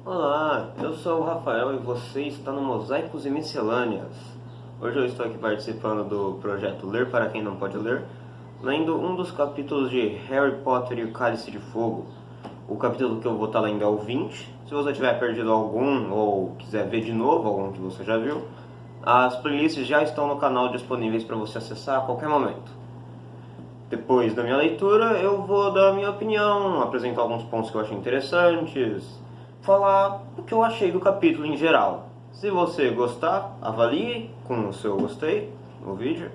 Olá, eu sou o Rafael e você está no Mosaicos e Miscelâneas. Hoje eu estou aqui participando do projeto Ler para Quem Não Pode Ler, lendo um dos capítulos de Harry Potter e o Cálice de Fogo. O capítulo que eu vou estar lendo é o 20. Se você tiver perdido algum ou quiser ver de novo algum que você já viu, as playlists já estão no canal disponíveis para você acessar a qualquer momento. Depois da minha leitura, eu vou dar a minha opinião, apresentar alguns pontos que eu achei interessantes, falar o que eu achei do capítulo em geral. Se você gostar, avalie com o seu gostei no vídeo,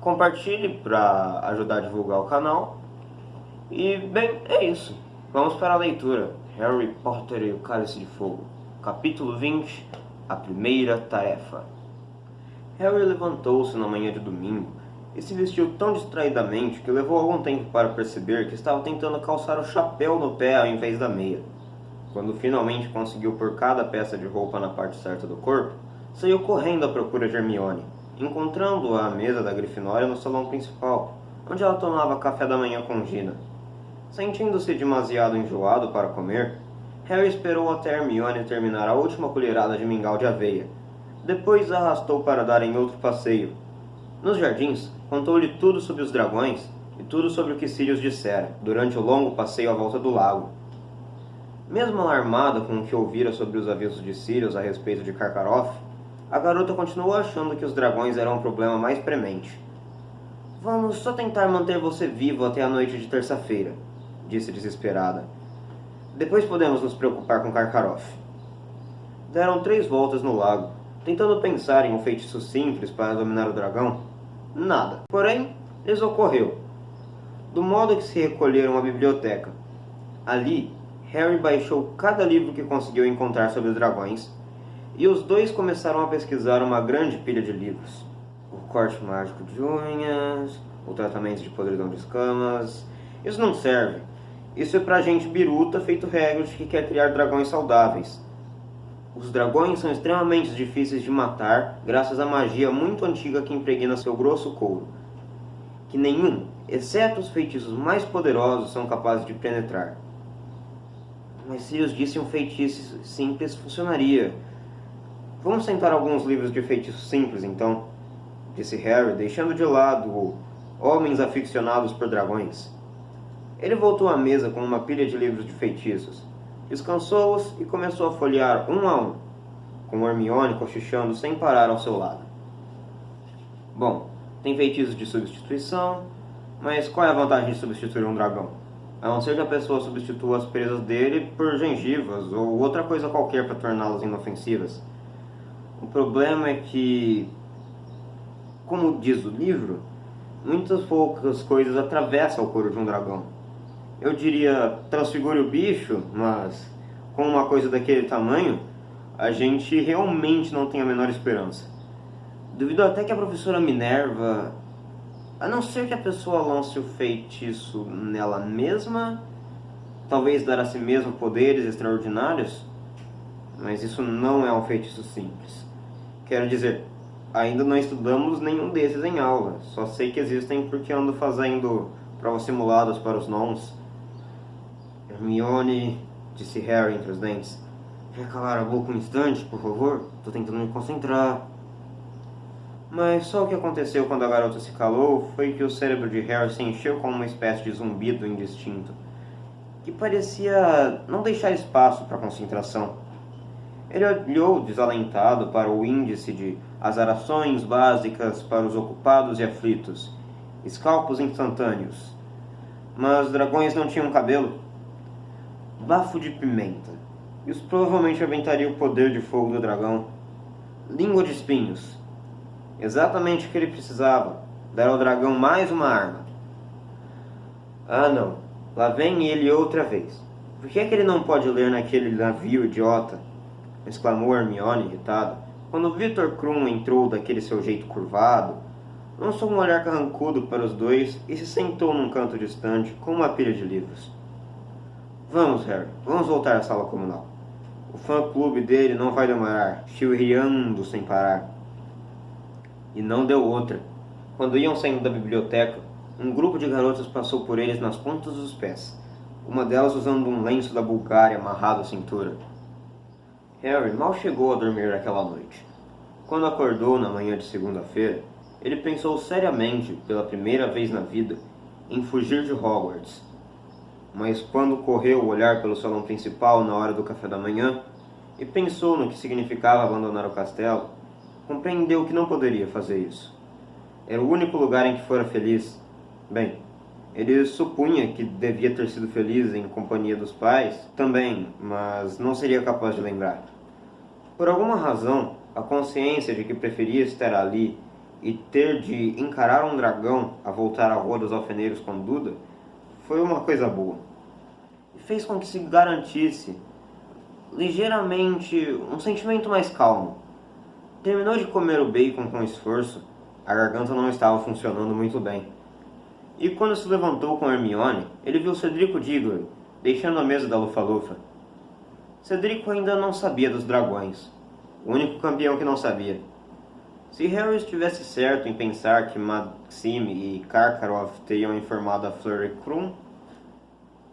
compartilhe para ajudar a divulgar o canal. E, bem, é isso. Vamos para a leitura. Harry Potter e o Cálice de Fogo, capítulo 20, a primeira tarefa. Harry levantou-se na manhã de domingo e se vestiu tão distraidamente que levou algum tempo para perceber que estava tentando calçar o chapéu no pé ao invés da meia. Quando finalmente conseguiu pôr cada peça de roupa na parte certa do corpo, saiu correndo à procura de Hermione, encontrando-a à mesa da Grifinória no salão principal, onde ela tomava café da manhã com Gina. Sentindo-se demasiado enjoado para comer, Harry esperou até Hermione terminar a última colherada de mingau de aveia. Depois a arrastou para dar em outro passeio. Nos jardins, contou-lhe tudo sobre os dragões e tudo sobre o que Sirius dissera durante o longo passeio à volta do lago. Mesmo alarmada com o que ouvira sobre os avisos de Sirius a respeito de Karkaroff, a garota continuou achando que os dragões eram um problema mais premente. "Vamos só tentar manter você vivo até a noite de terça-feira", disse desesperada. "Depois podemos nos preocupar com Karkaroff." Deram 3 voltas no lago, tentando pensar em um feitiço simples para dominar o dragão. Nada. Porém, lhes ocorreu. Do modo que se recolheram à biblioteca. Ali, Harry baixou cada livro que conseguiu encontrar sobre os dragões, e os dois começaram a pesquisar uma grande pilha de livros. O corte mágico de unhas, o tratamento de podridão de escamas. Isso não serve. Isso é pra gente biruta feito Hagrid que quer criar dragões saudáveis. Os dragões são extremamente difíceis de matar graças à magia muito antiga que impregna seu grosso couro, que nenhum, exceto os feitiços mais poderosos, são capazes de penetrar. Mas Sirius disse um feitiço simples funcionaria. "Vamos tentar alguns livros de feitiços simples, então", disse Harry, deixando de lado o Homens Aficionados por Dragões. Ele voltou à mesa com uma pilha de livros de feitiços, descansou-os e começou a folhear um a um, com Hermione cochichando sem parar ao seu lado. "Bom, tem feitiços de substituição, mas qual é a vantagem de substituir um dragão? A não ser que a pessoa substitua as presas dele por gengivas ou outra coisa qualquer para torná-las inofensivas. O problema é que, como diz o livro, muitas poucas coisas atravessam o couro de um dragão. Eu diria, transfigure o bicho, mas com uma coisa daquele tamanho, a gente realmente não tem a menor esperança. Duvido até que a professora Minerva, a não ser que a pessoa lance o feitiço nela mesma, talvez dar a si mesma poderes extraordinários, mas isso não é um feitiço simples. Quero dizer, ainda não estudamos nenhum desses em aula, só sei que existem porque ando fazendo provas simuladas para os nons." "Hermione", disse Harry entre os dentes. "Quer calar a boca um instante, por favor? Estou tentando me concentrar." Mas só o que aconteceu quando a garota se calou foi que o cérebro de Harry se encheu com uma espécie de zumbido indistinto, que parecia não deixar espaço para concentração. Ele olhou desalentado para o índice de azarações básicas para os ocupados e aflitos, escalpos instantâneos. Mas dragões não tinham cabelo. Bafo de pimenta. Isso provavelmente aumentaria o poder de fogo do dragão. Língua de espinhos. Exatamente o que ele precisava. Dar ao dragão mais uma arma. "Ah, não. Lá vem ele outra vez. Por que é que ele não pode ler naquele navio idiota?" exclamou Hermione irritada, quando Victor Krum entrou daquele seu jeito curvado, lançou um olhar carrancudo para os dois e se sentou num canto distante com uma pilha de livros. "Vamos, Harry. Vamos voltar à sala comunal. O fã-clube dele não vai demorar, chilreando sem parar." E não deu outra. Quando iam saindo da biblioteca, um grupo de garotas passou por eles nas pontas dos pés, uma delas usando um lenço da Bulgária amarrado à cintura. Harry mal chegou a dormir aquela noite. Quando acordou na manhã de segunda-feira, ele pensou seriamente, pela primeira vez na vida, em fugir de Hogwarts. Mas quando correu olhar pelo salão principal na hora do café da manhã e pensou no que significava abandonar o castelo, compreendeu que não poderia fazer isso. Era o único lugar em que fora feliz. Bem, ele supunha que devia ter sido feliz em companhia dos pais também, mas não seria capaz de lembrar. Por alguma razão, a consciência de que preferia estar ali e ter de encarar um dragão a voltar à Rua dos Alfeneiros com Duda foi uma coisa boa. E fez com que se garantisse ligeiramente um sentimento mais calmo. Terminou de comer o bacon com esforço. A garganta não estava funcionando muito bem. E quando se levantou com Hermione, ele viu Cedrico Diggory deixando a mesa da Lufa-Lufa. Cedrico ainda não sabia dos dragões. O único campeão que não sabia. Se Harry estivesse certo em pensar que Maxime e Karkaroff teriam informado a Fleur e Krum...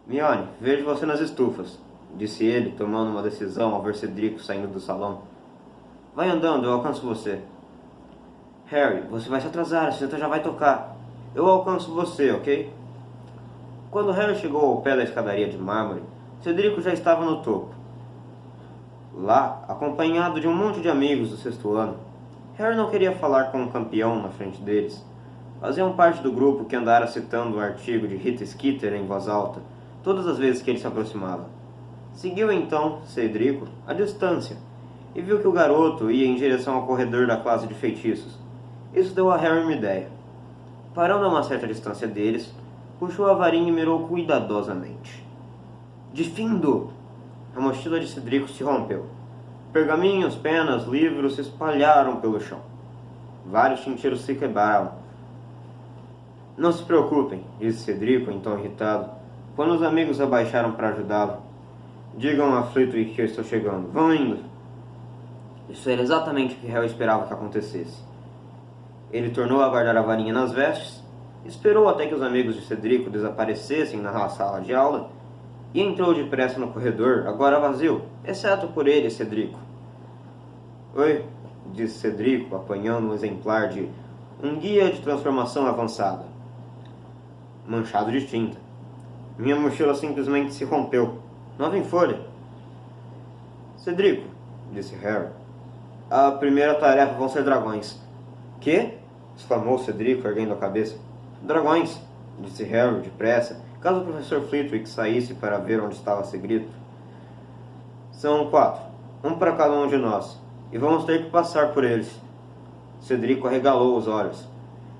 Hermione, vejo você nas estufas, disse ele, tomando uma decisão ao ver Cedrico saindo do salão. Vai andando, eu alcanço você. Harry, você vai se atrasar, a seta já vai tocar. Eu alcanço você, ok? Quando Harry chegou ao pé da escadaria de mármore, Cedrico já estava no topo. Lá, acompanhado de um monte de amigos do sexto ano, Harry não queria falar com um campeão na frente deles. Faziam parte do grupo que andara citando o artigo de Rita Skeeter em voz alta, todas as vezes que ele se aproximava. Seguiu então, Cedrico, a distância, e viu que o garoto ia em direção ao corredor da classe de feitiços. Isso deu a Harry uma ideia. Parando a uma certa distância deles, puxou a varinha e mirou cuidadosamente. De findo! A mochila de Cedrico se rompeu. Pergaminhos, penas, livros se espalharam pelo chão. Vários tinteiros se quebraram. Não se preocupem, disse Cedrico em tom irritado, quando os amigos abaixaram para ajudá-lo. Digam a Flitwick que eu estou chegando. Vão indo. Isso era exatamente o que Harry esperava que acontecesse. Ele tornou a guardar a varinha nas vestes, esperou até que os amigos de Cedrico desaparecessem na sala de aula e entrou depressa no corredor, agora vazio, exceto por ele, Cedrico. Oi, disse Cedrico, apanhando um exemplar de um guia de transformação avançada, manchado de tinta. Minha mochila simplesmente se rompeu. Nova em folha. Cedrico, disse Harry, a primeira tarefa vão ser dragões. Quê? Exclamou Cedrico, erguendo a cabeça. Dragões, disse Harry depressa, caso o professor Flitwick saísse para ver onde estava segredo. São 4, um para cada um de nós, e vamos ter que passar por eles. Cedrico arregalou os olhos.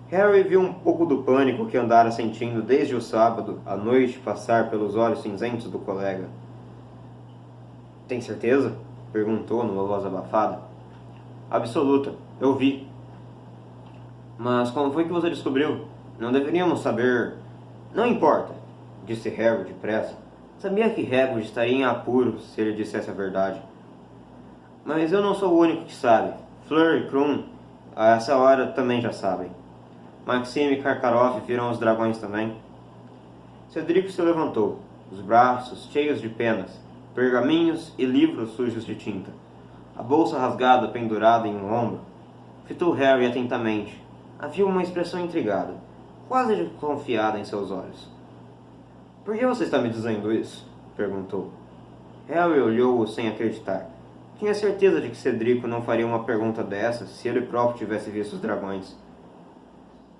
Harry viu um pouco do pânico que andara sentindo desde o sábado à noite passar pelos olhos cinzentos do colega. Tem certeza? Perguntou numa voz abafada. Absoluta, eu vi. Mas como foi que você descobriu? Não deveríamos saber... Não importa, disse Harry depressa. Sabia que Hagrid estaria em apuros se ele dissesse a verdade. Mas eu não sou o único que sabe. Fleur e Krum, a essa hora, também já sabem. Maxime e Karkaroff viram os dragões também. Cedrico se levantou, os braços cheios de penas, pergaminhos e livros sujos de tinta. A bolsa rasgada pendurada em um ombro. Fitou Harry atentamente. Havia uma expressão intrigada, quase desconfiada em seus olhos. Por que você está me dizendo isso? Perguntou. Harry olhou-o sem acreditar. Tinha certeza de que Cedrico não faria uma pergunta dessas se ele próprio tivesse visto os dragões.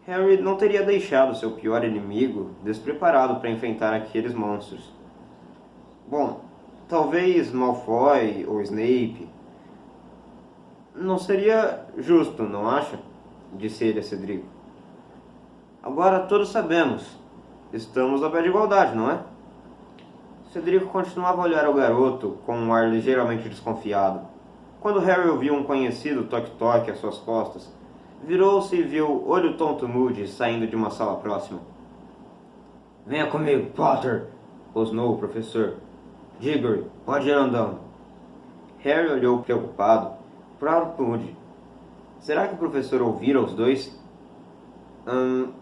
Harry não teria deixado seu pior inimigo despreparado para enfrentar aqueles monstros. Bom, talvez Malfoy ou Snape. Não seria justo, não acha? Disse ele a Cedrico. Agora todos sabemos. Estamos a pé de igualdade, não é? Cedrico continuava a olhar o garoto com um ar ligeiramente desconfiado. Quando Harry ouviu um conhecido toque-toque às suas costas, virou-se e viu Olho Tonto Moody saindo de uma sala próxima. Venha comigo, Potter! Rosnou o professor. Diggory, pode ir andando. Harry olhou preocupado para Moody. Será que o professor ouvira os dois?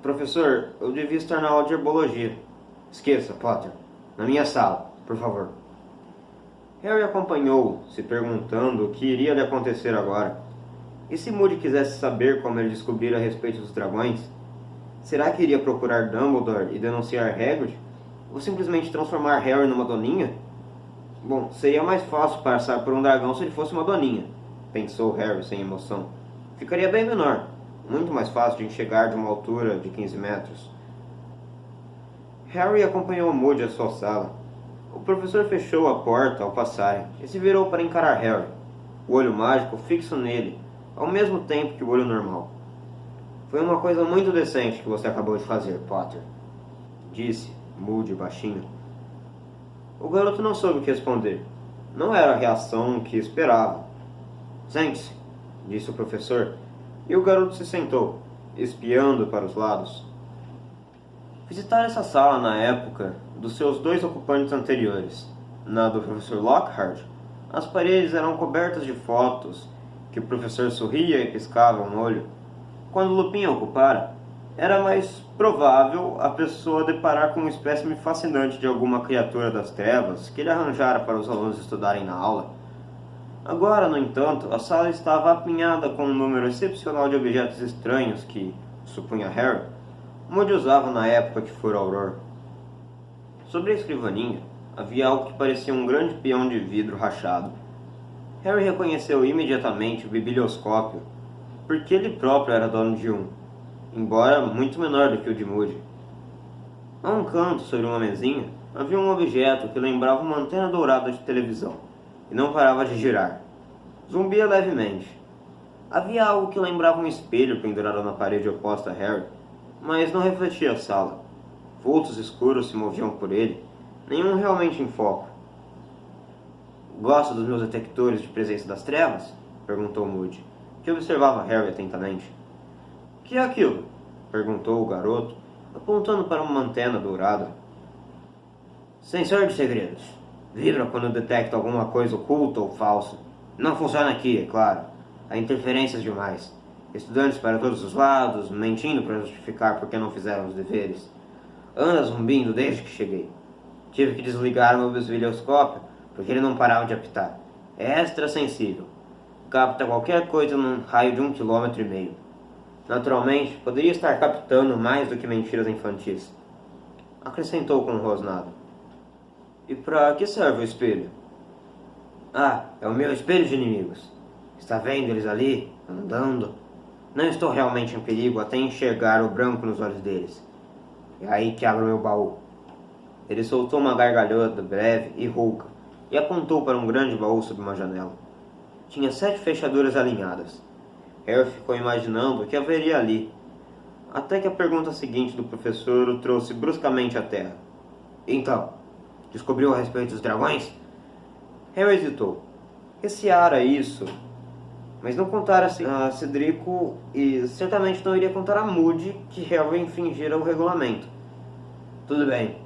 Professor, eu devia estar na aula de herbologia. Esqueça, Potter. Na minha sala, por favor. Harry acompanhou, se perguntando o que iria lhe acontecer agora. E se Moody quisesse saber como ele descobrira a respeito dos dragões? Será que iria procurar Dumbledore e denunciar Hagrid? Ou simplesmente transformar Harry numa doninha? Bom, seria mais fácil passar por um dragão se ele fosse uma doninha, pensou Harry sem emoção. Ficaria bem menor, muito mais fácil de enxergar de uma altura de 15 metros. Harry acompanhou Moody à sua sala. O professor fechou a porta ao passarem e se virou para encarar Harry, o olho mágico fixo nele, ao mesmo tempo que o olho normal. Foi uma coisa muito decente que você acabou de fazer, Potter, disse Moody baixinho. O garoto não soube o que responder. Não era a reação que esperava. Sente-se, disse o professor, e o garoto se sentou, espiando para os lados. Visitaram essa sala na época dos seus 2 ocupantes anteriores. Na do professor Lockhart, as paredes eram cobertas de fotos, que o professor sorria e piscava um olho. Quando Lupin a ocupara, era mais provável a pessoa deparar com um espécime fascinante de alguma criatura das trevas que ele arranjara para os alunos estudarem na aula. Agora, no entanto, a sala estava apinhada com um número excepcional de objetos estranhos que, supunha Harry, Moody usava na época que fora auror. Sobre a escrivaninha, havia algo que parecia um grande peão de vidro rachado. Harry reconheceu imediatamente o biblioscópio, porque ele próprio era dono de um, embora muito menor do que o de Moody. A um canto, sobre uma mesinha, havia um objeto que lembrava uma antena dourada de televisão, e não parava de girar. Zumbia levemente. Havia algo que lembrava um espelho pendurado na parede oposta a Harry, mas não refletia a sala. Vultos escuros se moviam por ele, nenhum realmente em foco. Gosta dos meus detectores de presença das trevas? Perguntou Moody, que observava Harry atentamente. O que é aquilo? Perguntou o garoto, apontando para uma antena dourada. Sensor de segredos. Vibra quando detecta alguma coisa oculta ou falsa. Não funciona aqui, é claro. Há interferências demais. Estudantes para todos os lados, mentindo para justificar por que não fizeram os deveres. Anda zumbindo desde que cheguei. Tive que desligar o meu biblioscópio porque ele não parava de apitar. É extra sensível. Capta qualquer coisa num raio de 1,5 km. Naturalmente, poderia estar captando mais do que mentiras infantis. Acrescentou com um rosnado. E para que serve o espelho? Ah, é o meu espelho de inimigos. Está vendo eles ali, andando? Não estou realmente em perigo até enxergar o branco nos olhos deles. É aí que abro meu baú. Ele soltou uma gargalhada breve e rouca e apontou para um grande baú sob uma janela. Tinha 7 fechaduras alinhadas. Harry ficou imaginando o que haveria ali, até que a pergunta seguinte do professor o trouxe bruscamente à terra. Então, descobriu a respeito dos dragões? Harry hesitou. Receara isso, mas não contara a Cedrico e certamente não iria contar a Moody que Harry infringira o regulamento. Tudo bem,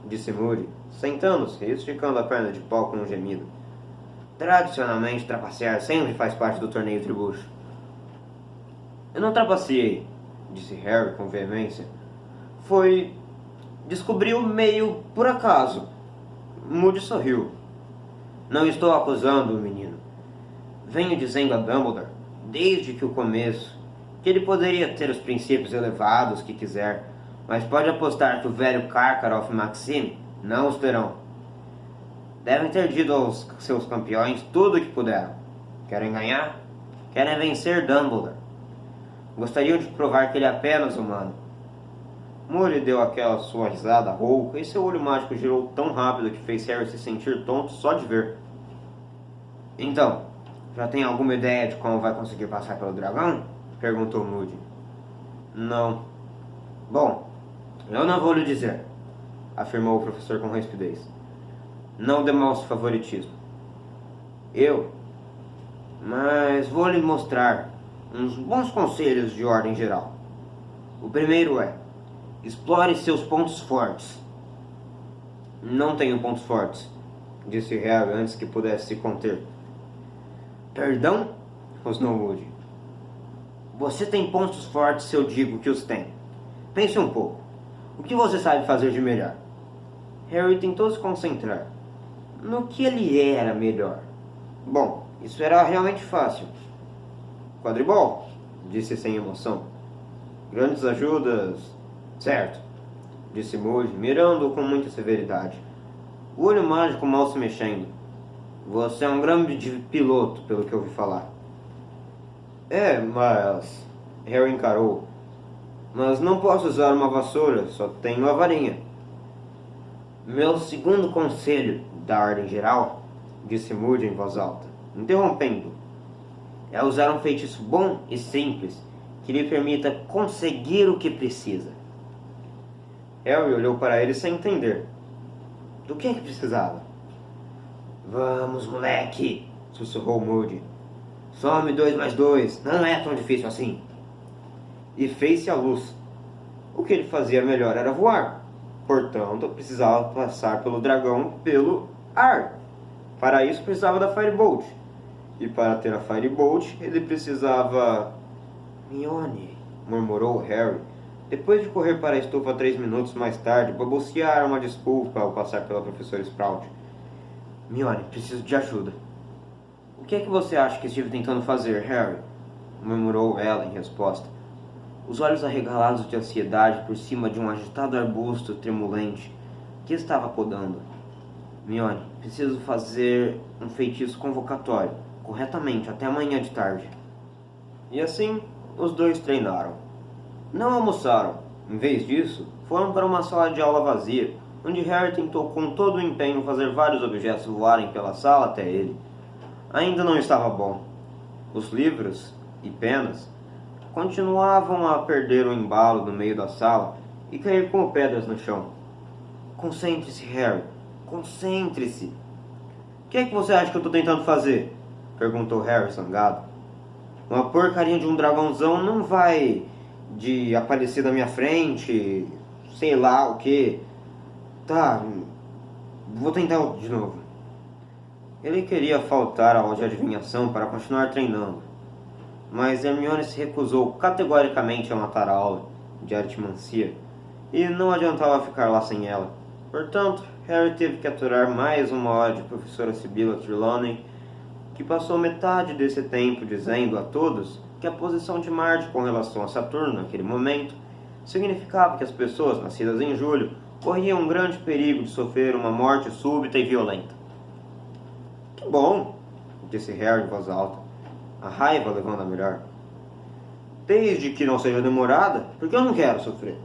disse Moody, sentando-se e esticando a perna de pau com um gemido. Tradicionalmente, trapacear sempre faz parte do torneio tribucho. Eu não trapaceei, disse Harry com veemência. Descobriu meio por acaso. Moody sorriu. Não estou acusando o menino. Venho dizendo a Dumbledore, desde que o começo, que ele poderia ter os princípios elevados que quiser, mas pode apostar que o velho Karkaroff e Maxime não os terão. Devem ter dito aos seus campeões tudo o que puderam. Querem ganhar? Querem vencer Dumbledore. Gostariam de provar que ele é apenas humano. Moody deu aquela sua risada rouca e seu olho mágico girou tão rápido que fez Harry se sentir tonto só de ver. Então, já tem alguma ideia de como vai conseguir passar pelo dragão? Perguntou Moody. Não. Bom, eu não vou lhe dizer, afirmou o professor com rispidez. Não demonstre favoritismo. Mas vou lhe mostrar uns bons conselhos de ordem geral. O primeiro é: explore seus pontos fortes. Não tenho pontos fortes, disse Harry antes que pudesse se conter. Perdão? Rosnou Moody. Você tem pontos fortes se eu digo que os tem. Pense um pouco. O que você sabe fazer de melhor? Harry tentou se concentrar. no que ele era melhor. Bom, isso era realmente fácil. Quadribol, disse sem emoção. Grandes ajudas, certo, disse Moody, mirando-o com muita severidade. O olho mágico mal se mexendo. Você é um grande piloto, pelo que ouvi falar. Mas... Harry encarou. Mas não posso usar uma vassoura, só tenho a varinha. Meu segundo conselho da ordem geral, disse Moody em voz alta, interrompendo, é usar um feitiço bom e simples, que lhe permita conseguir o que precisa. Harry olhou para ele sem entender. Do que precisava? Vamos, moleque, sussurrou Moody. Some 2 mais 2, não é tão difícil assim. E fez-se a luz. O que ele fazia melhor era voar. Portanto, precisava passar pelo dragão pelo ar. Para isso precisava da Firebolt. E para ter a Firebolt, ele precisava... Hermione, murmurou Harry. Depois de correr para a estufa 3 minutos mais tarde, balbuciar uma desculpa ao passar pela professora Sprout. Hermione, preciso de ajuda. O que é que você acha que estive tentando fazer, Harry? Murmurou ela em resposta. Os olhos arregalados de ansiedade por cima de um agitado arbusto tremulante que estava podando. Hermione, preciso fazer um feitiço convocatório, corretamente, até amanhã de tarde. E assim, os dois treinaram. Não almoçaram. Em vez disso, foram para uma sala de aula vazia, onde Harry tentou com todo o empenho fazer vários objetos voarem pela sala até ele. Ainda não estava bom. Os livros e penas continuavam a perder o embalo no meio da sala e cair como pedras no chão. Concentre-se, Harry. Concentre-se. O que é que você acha que eu estou tentando fazer? Perguntou Harry zangado. Uma porcaria de um dragãozão não vai de aparecer na minha frente, sei lá o que. Tá, vou tentar de novo. Ele queria faltar à aula de adivinhação para continuar treinando, mas Hermione se recusou categoricamente a matar a aula de aritmancia, e não adiantava ficar lá sem ela. Portanto, Harry teve que aturar mais uma hora de professora Sibylla Trelawney, que passou metade desse tempo dizendo a todos que a posição de Marte com relação a Saturno naquele momento significava que as pessoas nascidas em julho corriam um grande perigo de sofrer uma morte súbita e violenta. Que bom, disse Harry em voz alta, a raiva levando a melhor. Desde que não seja demorada, porque eu não quero sofrer.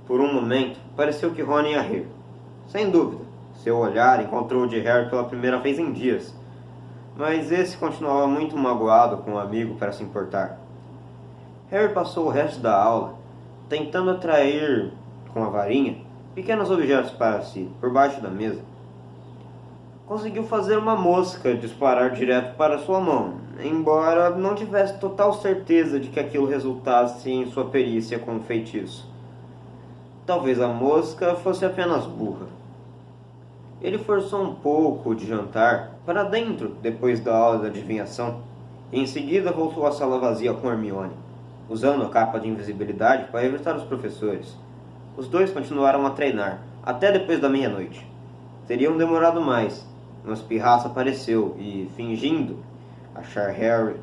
Por um momento, pareceu que Ron ia rir. Sem dúvida, seu olhar encontrou o de Harry pela primeira vez em dias, mas esse continuava muito magoado com o amigo para se importar. Harry passou o resto da aula tentando atrair, com a varinha, pequenos objetos para si, por baixo da mesa. Conseguiu fazer uma mosca disparar direto para sua mão, embora não tivesse total certeza de que aquilo resultasse em sua perícia com o feitiço. Talvez a mosca fosse apenas burra. Ele forçou um pouco de jantar para dentro depois da aula de adivinhação e em seguida voltou à sala vazia com Hermione, usando a capa de invisibilidade para evitar os professores. Os dois continuaram a treinar até depois da meia-noite. Teriam demorado mais, mas Pirraça apareceu e, fingindo achar Harry,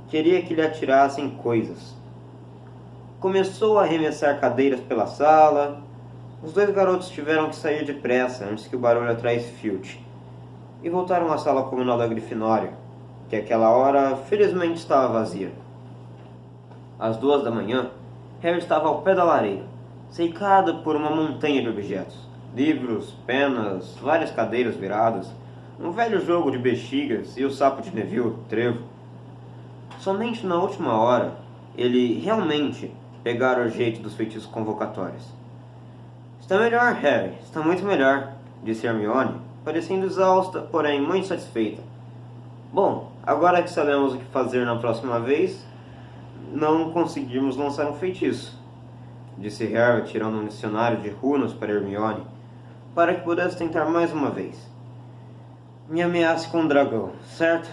queria que lhe atirassem coisas. Começou a arremessar cadeiras pela sala. Os dois garotos tiveram que sair depressa antes que o barulho atraísse Filch, e voltaram à sala comunal da Grifinória, que àquela hora felizmente estava vazia. Às 2 da manhã, Harry estava ao pé da lareira, cercado por uma montanha de objetos. Livros, penas, várias cadeiras viradas, um velho jogo de bexigas e o sapo de Neville, Trevo. Somente na última hora, ele realmente pegara o jeito dos feitiços convocatórios. Está melhor, Harry, está muito melhor, disse Hermione, parecendo exausta, porém muito satisfeita. Bom, agora que sabemos o que fazer na próxima vez, não conseguimos lançar um feitiço, disse Harry, tirando um dicionário de runas para Hermione, para que pudesse tentar mais uma vez. Me ameace com um dragão, certo?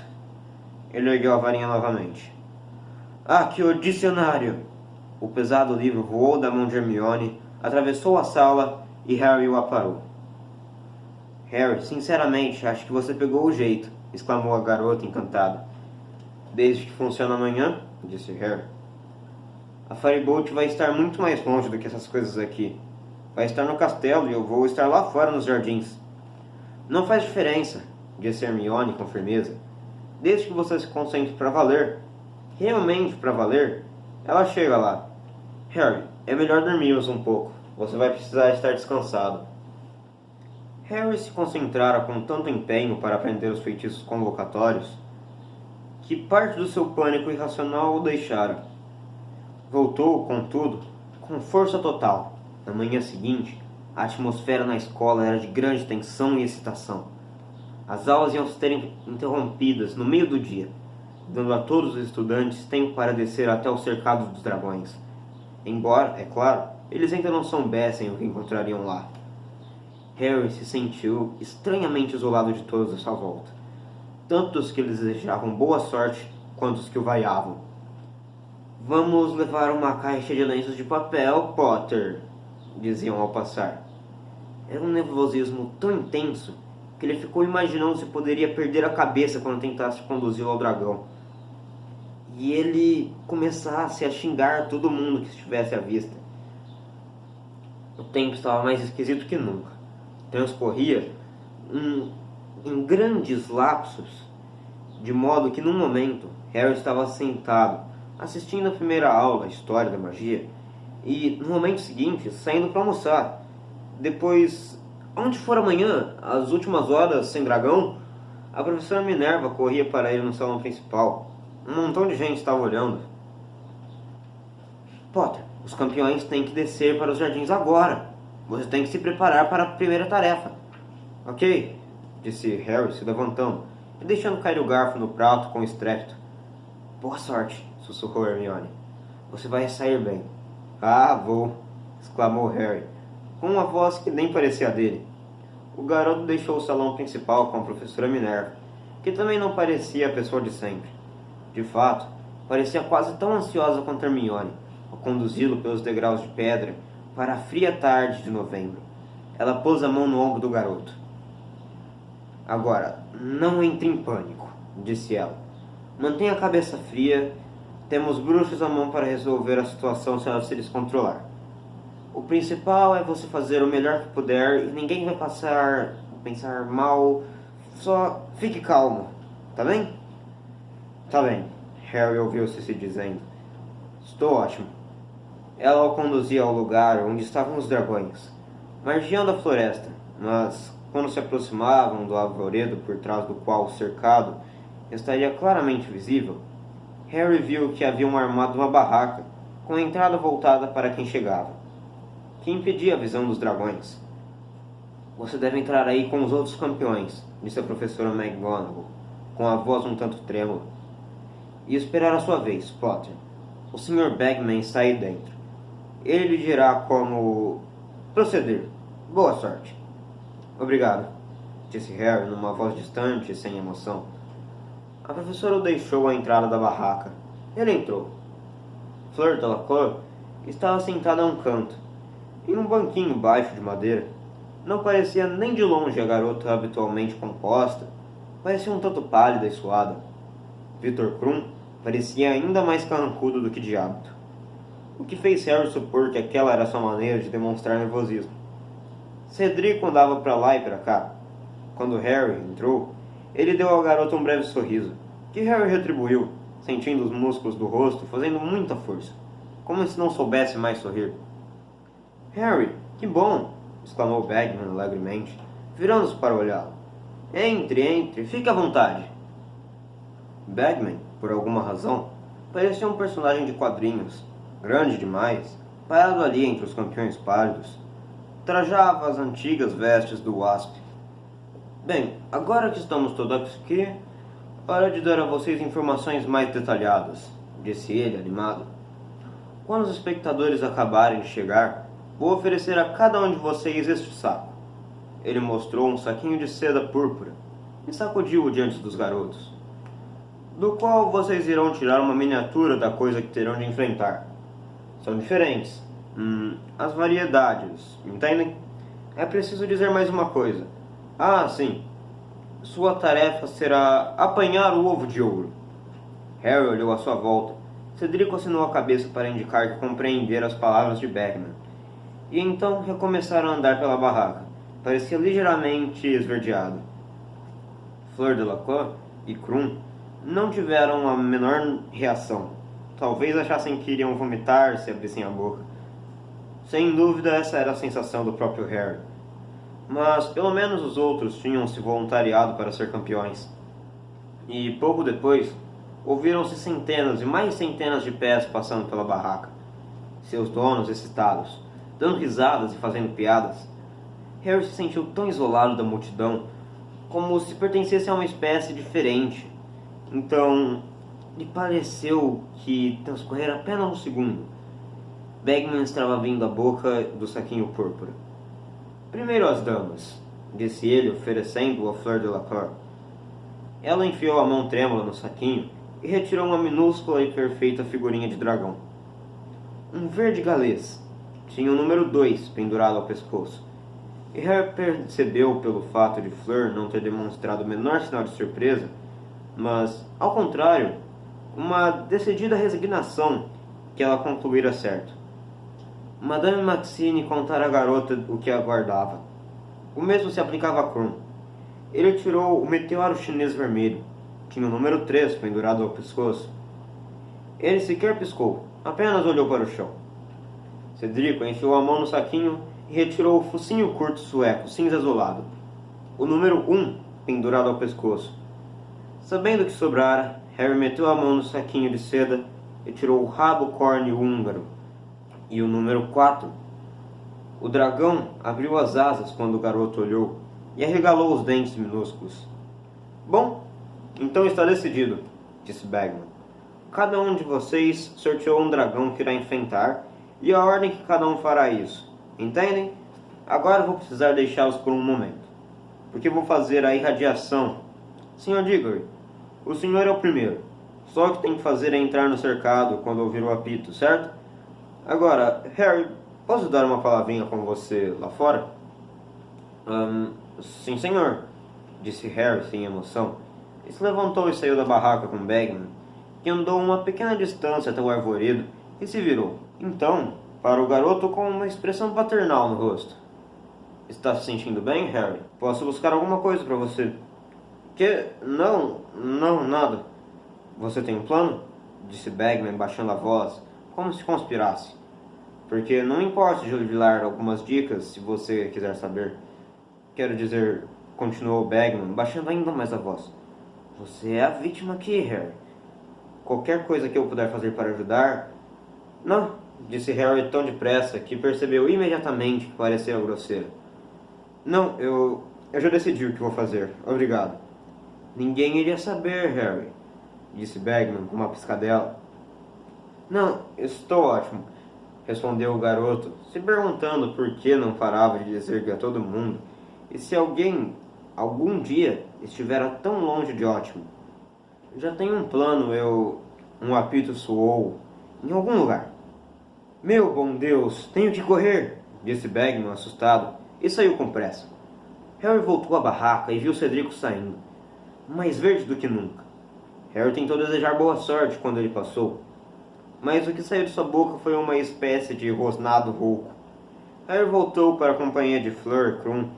Ele ergueu a varinha novamente. Aqui o dicionário! O pesado livro voou da mão de Hermione, atravessou a sala e Harry o aparou. Harry, sinceramente, acho que você pegou o jeito, exclamou a garota encantada. Desde que funciona amanhã, disse Harry. A Firebolt vai estar muito mais longe do que essas coisas aqui. Vai estar no castelo e eu vou estar lá fora nos jardins. Não faz diferença, disse Hermione com firmeza. Desde que você se concentre para valer, realmente para valer, ela chega lá. Harry, é melhor dormirmos um pouco. Você vai precisar estar descansado. Harry se concentrara com tanto empenho para aprender os feitiços convocatórios que parte do seu pânico irracional o deixara. Voltou, contudo, com força total. Na manhã seguinte, a atmosfera na escola era de grande tensão e excitação. As aulas iam ser interrompidas no meio do dia, dando a todos os estudantes tempo para descer até o cercado dos dragões. Embora, é claro, eles ainda não soubessem o que encontrariam lá. Harry se sentiu estranhamente isolado de todos à sua volta, tanto os que lhe desejavam boa sorte quanto os que o vaiavam. Vamos levar uma caixa de lenços de papel, Potter, diziam ao passar. Era um nervosismo tão intenso que ele ficou imaginando se poderia perder a cabeça quando tentasse conduzi-lo ao dragão. E ele começasse a xingar todo mundo que estivesse à vista. O tempo estava mais esquisito que nunca. Transcorria em grandes lapsos, de modo que num momento Harry estava sentado, assistindo a primeira aula, a História da Magia, e no momento seguinte, saindo para almoçar. Depois, onde for amanhã, às últimas horas, sem dragão, a professora Minerva corria para ele no salão principal. Um montão de gente estava olhando. Potter, os campeões têm que descer para os jardins agora. Você tem que se preparar para a primeira tarefa. Ok, disse Harry, se levantando e deixando cair o garfo no prato com estrépito. Boa sorte, sussurrou Hermione. Você vai sair bem. Ah, vou, exclamou Harry, com uma voz que nem parecia a dele. O garoto deixou o salão principal com a professora Minerva, que também não parecia a pessoa de sempre. De fato, parecia quase tão ansiosa quanto Hermione, ao conduzi-lo pelos degraus de pedra para a fria tarde de novembro. Ela pôs a mão no ombro do garoto. Agora, não entre em pânico, disse ela. Mantenha a cabeça fria. Temos bruxos à mão para resolver a situação se ela se descontrolar. O principal é você fazer o melhor que puder e ninguém vai pensar mal. Só fique calmo, tá bem? Tá bem, Harry ouviu-se se dizendo. Estou ótimo. Ela o conduzia ao lugar onde estavam os dragões, margeando a floresta, mas quando se aproximavam do arvoredo por trás do qual o cercado estaria claramente visível, Harry viu que haviam armado uma barraca com a entrada voltada para quem chegava, que impedia a visão dos dragões. Você deve entrar aí com os outros campeões, disse a professora McGonagall, com a voz um tanto trêmula, e esperar a sua vez, Potter. O Sr. Bagman está aí dentro. Ele lhe dirá como proceder. Boa sorte. Obrigado, disse Harry numa voz distante e sem emoção. A professora o deixou à entrada da barraca. Ele entrou. Fleur Delacour estava sentada a um canto, em um banquinho baixo de madeira. Não parecia nem de longe a garota habitualmente composta. Parecia um tanto pálida e suada. Victor Krum parecia ainda mais carrancudo do que de hábito, o que fez Harry supor que aquela era sua maneira de demonstrar nervosismo. Cedrico andava para lá e para cá. Quando Harry entrou, ele deu ao garoto um breve sorriso, que Harry retribuiu, sentindo os músculos do rosto fazendo muita força, como se não soubesse mais sorrir. Harry, que bom! Exclamou Bagman alegremente, virando-se para olhá-lo. Entre, fique à vontade. Bagman, por alguma razão, parecia um personagem de quadrinhos, grande demais, parado ali entre os campeões pálidos. Trajava as antigas vestes do Wasp. Bem, agora que estamos todos aqui, hora de dar a vocês informações mais detalhadas, disse ele, animado. Quando os espectadores acabarem de chegar, vou oferecer a cada um de vocês este saco. Ele mostrou um saquinho de seda púrpura e sacudiu-o diante dos garotos, do qual vocês irão tirar uma miniatura da coisa que terão de enfrentar. São diferentes. As variedades, entendem? É preciso dizer mais uma coisa. Ah, sim. Sua tarefa será apanhar o ovo de ouro. Harry olhou à sua volta. Cedrico assinou a cabeça para indicar que compreendera as palavras de Bagman. E então recomeçaram a andar pela barraca. Parecia ligeiramente esverdeado. Fleur Delacour e Krum não tiveram a menor reação. Talvez achassem que iriam vomitar se abrissem a boca. Sem dúvida, essa era a sensação do próprio Harry. Mas pelo menos os outros tinham se voluntariado para ser campeões. E pouco depois, ouviram-se centenas e mais centenas de pés passando pela barraca. Seus donos excitados, dando risadas e fazendo piadas. Harry se sentiu tão isolado da multidão, como se pertencesse a uma espécie diferente. Então, lhe pareceu que transcorrera apenas um segundo. Bagman estava vindo à boca do saquinho púrpura. Primeiro as damas, disse ele, oferecendo-o a Fleur Delacour. Ela enfiou a mão trêmula no saquinho e retirou uma minúscula e perfeita figurinha de dragão. Um verde galês. Tinha o número 2 pendurado ao pescoço. E Harry percebeu pelo fato de Fleur não ter demonstrado o menor sinal de surpresa, mas, ao contrário, uma decidida resignação que ela concluíra certo. Madame Maxine contara à garota o que aguardava. O mesmo se aplicava a Krum. Ele tirou o meteoro chinês vermelho. Tinha o número 3 pendurado ao pescoço. Ele sequer piscou, apenas olhou para o chão. Cedrico enfiou a mão no saquinho e retirou o focinho curto sueco, cinza azulado. O número 1 pendurado ao pescoço. Sabendo que sobrara, Harry meteu a mão no saquinho de seda e tirou o rabo córneo húngaro. E o número 4. O dragão abriu as asas quando o garoto olhou e arregalou os dentes minúsculos. Bom, então está decidido, disse Bagman. Cada um de vocês sorteou um dragão que irá enfrentar e a ordem que cada um fará isso. Entendem? Agora vou precisar deixá-los por um momento, porque vou fazer a irradiação. Sr. Diggory, o senhor é o primeiro. Só o que tem que fazer é entrar no cercado quando ouvir o apito, certo? Agora, Harry, posso dar uma palavrinha com você lá fora? Sim, senhor, disse Harry sem emoção. E se levantou e saiu da barraca com Bagman, que andou uma pequena distância até o arvoredo e se virou. Então, para o garoto com uma expressão paternal no rosto. Está se sentindo bem, Harry? Posso buscar alguma coisa para você? Que? Não, nada. Você tem um plano? Disse Bagman, baixando a voz, como se conspirasse. Porque não importa de eu lhe dar algumas dicas, se você quiser saber. Quero dizer, continuou Bagman, baixando ainda mais a voz. Você é a vítima aqui, Harry. Qualquer coisa que eu puder fazer para ajudar... Não, disse Harry tão depressa que percebeu imediatamente que parecia grosseiro. Não, eu já decidi o que vou fazer. Obrigado. Ninguém iria saber, Harry, disse Bagman com uma piscadela. Não, estou ótimo, respondeu o garoto, se perguntando por que não parava de dizer que a todo mundo, e se alguém, algum dia, estivera tão longe de ótimo. Já tenho um plano, um apito soou, em algum lugar. Meu bom Deus, tenho que correr, disse Bagman assustado, e saiu com pressa. Harry voltou à barraca e viu Cedrico saindo, mais verde do que nunca. Harry tentou desejar boa sorte quando ele passou, mas o que saiu de sua boca foi uma espécie de rosnado rouco. Harry voltou para a companhia de Fleur Krum.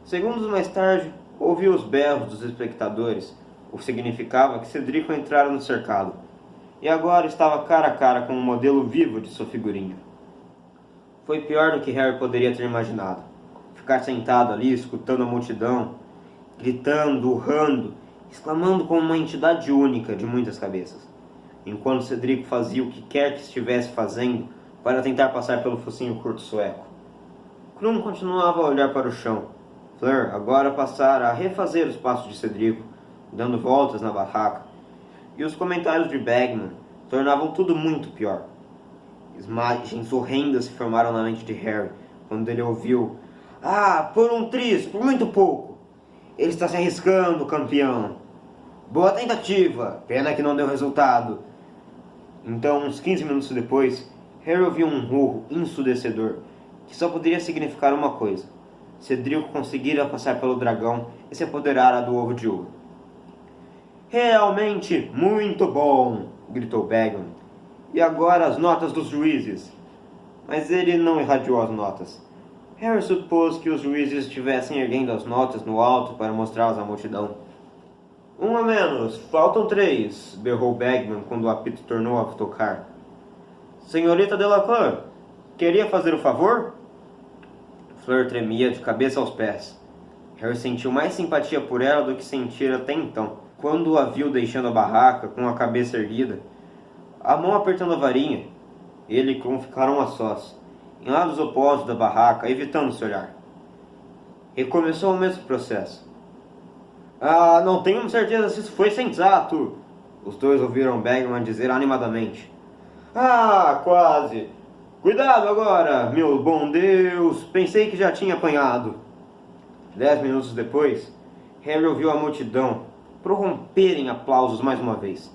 Segundos mais tarde, ouviu os berros dos espectadores, o que significava que Cedrico entrara no cercado, e agora estava cara a cara com um modelo vivo de sua figurinha. Foi pior do que Harry poderia ter imaginado. Ficar sentado ali, escutando a multidão, gritando, urrando, exclamando como uma entidade única de muitas cabeças, enquanto Cedrico fazia o que quer que estivesse fazendo para tentar passar pelo focinho curto sueco. Krum continuava a olhar para o chão. Fleur agora passara a refazer os passos de Cedrico, dando voltas na barraca, e os comentários de Bagman tornavam tudo muito pior. Imagens horrendas se formaram na mente de Harry quando ele ouviu: "Ah, por um tris, por muito pouco! Ele está se arriscando, campeão! Boa tentativa, pena que não deu resultado!" Então, uns 15 minutos depois, Harry ouviu um urro ensurdecedor, que só poderia significar uma coisa: Cedrico conseguira passar pelo dragão e se apoderara do ovo de ouro. Realmente muito bom! Gritou Bagman. E agora as notas dos juízes. Mas ele não irradiou as notas. Harry supôs que os juízes estivessem erguendo as notas no alto para mostrá-las à multidão. Um a menos, faltam 3, berrou Bagman quando o apito tornou a tocar. Senhorita Delacour, queria fazer o favor? Fleur tremia de cabeça aos pés. Harry sentiu mais simpatia por ela do que sentira até então, quando a viu deixando a barraca com a cabeça erguida, a mão apertando a varinha. Ele e Krum ficaram a sós, em lados opostos da barraca, evitando se olhar. Recomeçou o mesmo processo. Não tenho certeza se isso foi sensato, os dois ouviram Bagman dizer animadamente. Quase. Cuidado agora, meu bom Deus, pensei que já tinha apanhado. 10 minutos depois, Harry ouviu a multidão prorromper em aplausos mais uma vez.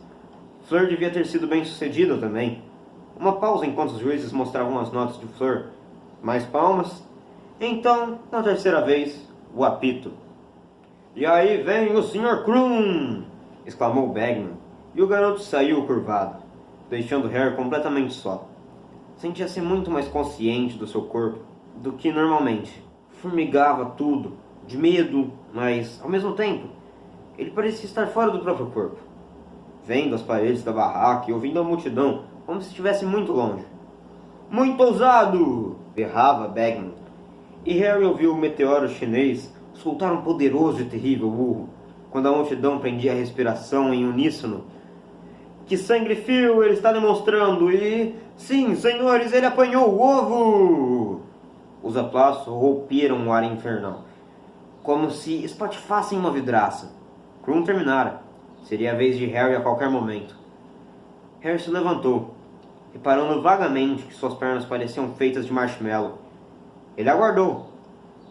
Fleur devia ter sido bem sucedida também. Uma pausa enquanto os juízes mostravam as notas de Fleur. Mais palmas. Então, na terceira vez, o apito. E aí vem o Sr. Krum! Exclamou Bagman, e o garoto saiu curvado, deixando Harry completamente só. Sentia-se muito mais consciente do seu corpo do que normalmente. Formigava tudo, de medo, mas, ao mesmo tempo, ele parecia estar fora do próprio corpo. Vendo as paredes da barraca e ouvindo a multidão, como se estivesse muito longe. Muito ousado! Berrava Bagman. E Harry ouviu o meteoro chinês soltar um poderoso e terrível urro, quando a multidão prendia a respiração em uníssono. Que sangue frio ele está demonstrando e... Sim, senhores, ele apanhou o ovo! Os aplausos romperam o ar infernal, como se espatifassem uma vidraça. Krum terminara. Seria a vez de Harry a qualquer momento. Harry se levantou, reparando vagamente que suas pernas pareciam feitas de marshmallow. Ele aguardou.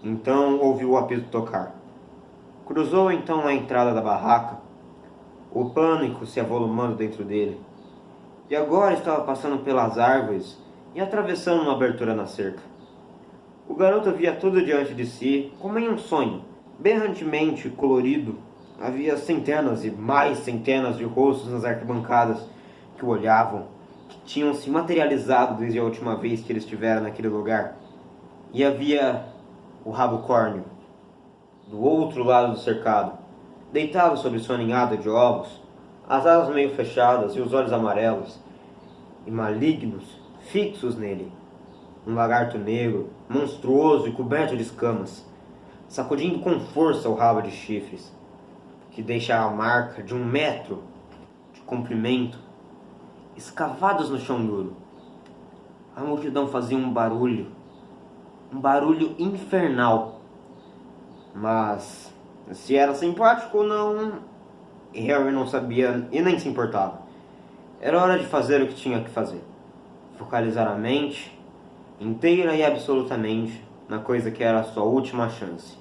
Então ouviu o apito tocar. Cruzou então a entrada da barraca, o pânico se avolumando dentro dele. E agora estava passando pelas árvores e atravessando uma abertura na cerca. O garoto via tudo diante de si, como em um sonho. Berrantemente colorido, havia centenas e mais centenas de rostos nas arquibancadas que o olhavam, que tinham se materializado desde a última vez que ele estivera naquele lugar. E havia o rabo córneo, do outro lado do cercado, deitado sobre sua ninhada de ovos, as asas meio fechadas e os olhos amarelos e malignos fixos nele. Um lagarto negro, monstruoso e coberto de escamas, sacudindo com força o rabo de chifres, que deixa a marca de 1 metro de comprimento, escavados no chão duro. A multidão fazia um barulho infernal. Mas se era simpático ou não, Harry não sabia e nem se importava. Era hora de fazer o que tinha que fazer. Focalizar a mente, inteira e absolutamente, na coisa que era a sua última chance.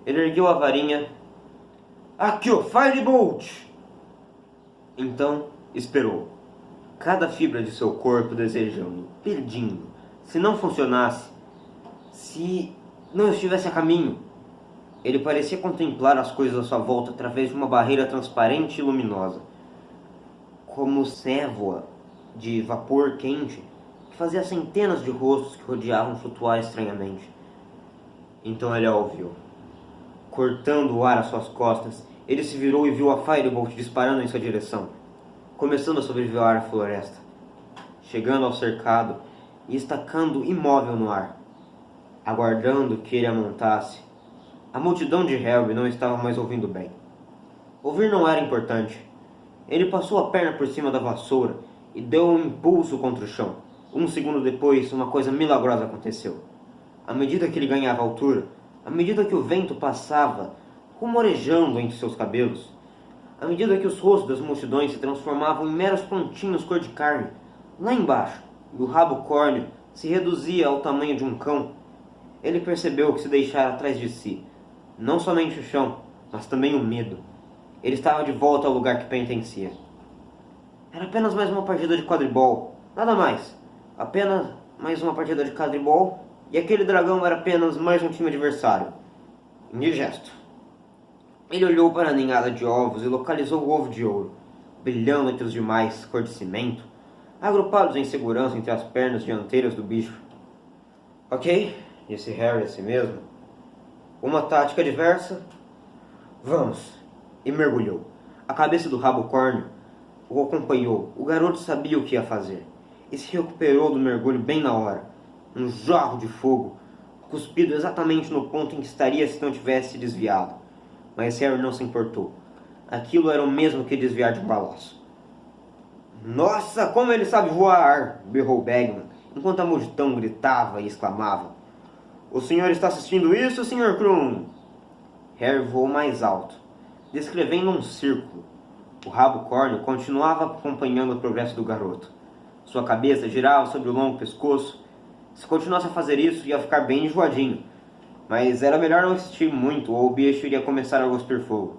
Ele ergueu a varinha. Accio, Firebolt! Então, esperou. Cada fibra de seu corpo desejando, pedindo. Se não funcionasse, se não estivesse a caminho, ele parecia contemplar as coisas à sua volta através de uma barreira transparente e luminosa, como névoa de vapor quente que fazia centenas de rostos que rodeavam flutuar estranhamente. Então ele a ouviu. Cortando o ar às suas costas, ele se virou e viu a Firebolt disparando em sua direção, começando a sobrevoar a floresta, chegando ao cercado e estacando imóvel no ar, aguardando que ele a montasse. A multidão de Harry não estava mais ouvindo bem. Ouvir não era importante. Ele passou a perna por cima da vassoura e deu um impulso contra o chão. 1 segundo depois, uma coisa milagrosa aconteceu. À medida que ele ganhava altura, à medida que o vento passava, rumorejando entre seus cabelos, à medida que os rostos das multidões se transformavam em meros pontinhos cor de carne, lá embaixo, e o rabo córneo se reduzia ao tamanho de um cão, ele percebeu que se deixara atrás de si, não somente o chão, mas também o medo. Ele estava de volta ao lugar que pertencia. Era apenas mais uma partida de quadribol, nada mais. Apenas mais uma partida de quadribol e aquele dragão era apenas mais um time adversário. Indigesto. Ele olhou para a ninhada de ovos e localizou o ovo de ouro, brilhando entre os demais, cor de cimento, agrupados em segurança entre as pernas dianteiras do bicho. Ok, disse Harry a si mesmo. Uma tática diversa? Vamos. E mergulhou. A cabeça do rabo córneo o acompanhou. O garoto sabia o que ia fazer. E se recuperou do mergulho bem na hora. Um jorro de fogo, cuspido exatamente no ponto em que estaria se não tivesse desviado. Mas Harry não se importou. Aquilo era o mesmo que desviar de um balaço. Nossa, como ele sabe voar! Berrou Bagman, enquanto a multidão gritava e exclamava. O senhor está assistindo isso, Sr. Krum? Harry voou mais alto, descrevendo um círculo. O rabo córneo continuava acompanhando o progresso do garoto. Sua cabeça girava sobre o longo pescoço. Se continuasse a fazer isso, ia ficar bem enjoadinho. Mas era melhor não insistir muito, ou o bicho iria começar a cuspir fogo.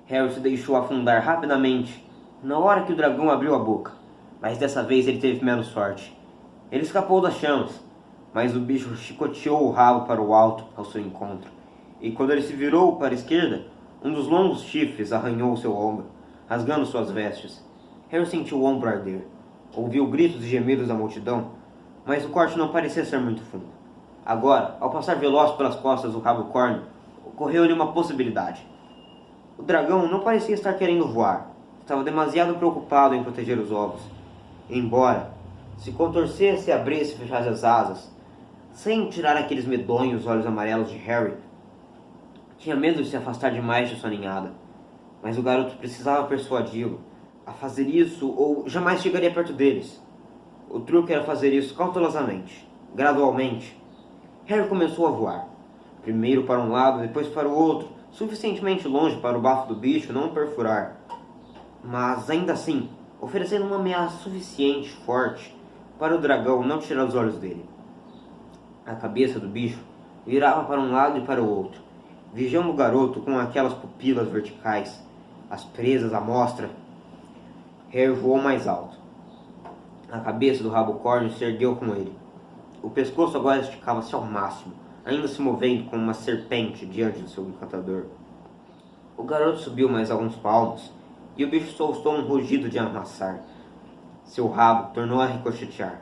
Harry se deixou afundar rapidamente na hora que o dragão abriu a boca. Mas dessa vez ele teve menos sorte. Ele escapou das chamas, mas o bicho chicoteou o rabo para o alto ao seu encontro. E quando ele se virou para a esquerda, um dos longos chifres arranhou seu ombro, rasgando suas vestes. Harry sentiu o ombro arder. Ouviu gritos e gemidos da multidão, mas o corte não parecia ser muito fundo. Agora, ao passar veloz pelas costas do rabo córneo, ocorreu-lhe uma possibilidade. O dragão não parecia estar querendo voar. Estava demasiado preocupado em proteger os ovos. Embora se contorcesse, abrisse e fechasse as asas, sem tirar aqueles medonhos olhos amarelos de Harry, tinha medo de se afastar demais de sua ninhada. Mas o garoto precisava persuadi-lo a fazer isso ou jamais chegaria perto deles. O truque era fazer isso cautelosamente, gradualmente. Harry começou a voar. Primeiro para um lado, depois para o outro, suficientemente longe para o bafo do bicho não o perfurar. Mas ainda assim, oferecendo uma ameaça suficiente forte para o dragão não tirar os olhos dele. A cabeça do bicho virava para um lado e para o outro, vigiando o garoto com aquelas pupilas verticais, as presas à mostra. Harry voou mais alto. A cabeça do rabo córneo se ergueu com ele. O pescoço agora esticava-se ao máximo, ainda se movendo como uma serpente diante do seu encantador. O garoto subiu mais alguns palmos, e o bicho soltou um rugido de amassar. Seu rabo tornou a ricochetear.